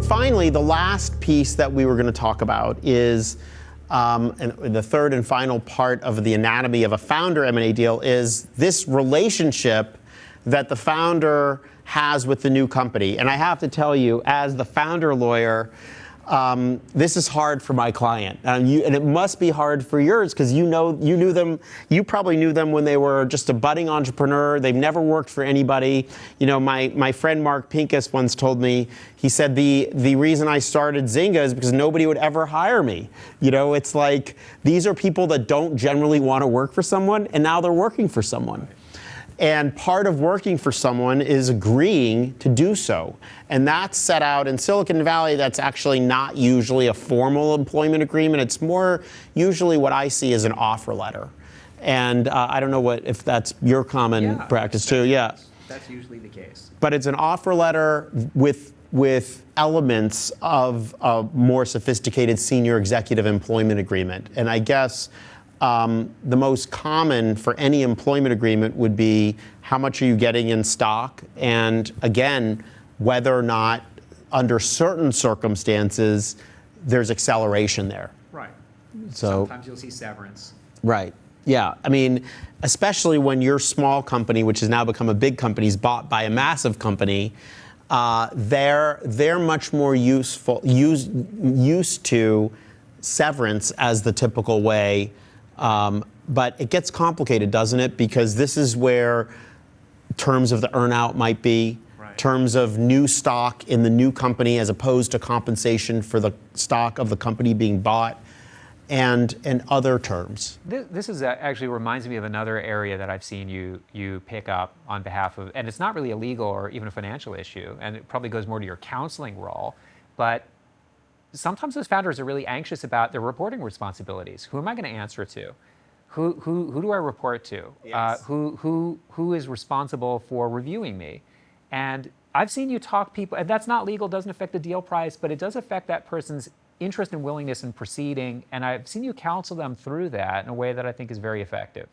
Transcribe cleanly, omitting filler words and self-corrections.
finally, the last piece that we were going to talk about is, and the third and final part of the anatomy of a founder M&A deal is this relationship that the founder has with the new company. And I have to tell you, as the founder lawyer, this is hard for my client, and it must be hard for yours because you knew them. You probably knew them when they were just a budding entrepreneur. They've never worked for anybody. You know, my friend Mark Pincus once told me. He said the reason I started Zynga is because nobody would ever hire me. You know, it's like these are people that don't generally want to work for someone, and now they're working for someone. And part of working for someone is agreeing to do so. And that's set out in Silicon Valley. That's actually not usually a formal employment agreement. It's more usually what I see as an offer letter. And I don't know if that's your common practice too. Yeah. That's usually the case. But it's an offer letter with elements of a more sophisticated senior executive employment agreement. And I guess the most common for any employment agreement would be how much are you getting in stock, and again, whether or not under certain circumstances there's acceleration there. Right. So sometimes you'll see severance. Right. Yeah. I mean, especially when your small company, which has now become a big company, is bought by a massive company, they're much more used to severance as the typical way. But it gets complicated, doesn't it? Because this is where terms of the earnout might be, terms of new stock in the new company as opposed to compensation for the stock of the company being bought, and other terms. This is actually reminds me of another area that I've seen you pick up on behalf of, and it's not really a legal or even a financial issue, and it probably goes more to your counseling role, but sometimes those founders are really anxious about their reporting responsibilities. Who am I going to answer to? Who do I report to? Yes. Who is responsible for reviewing me? And I've seen you talk people, and that's not legal, doesn't affect the deal price, but it does affect that person's interest and willingness in proceeding. And I've seen you counsel them through that in a way that I think is very effective.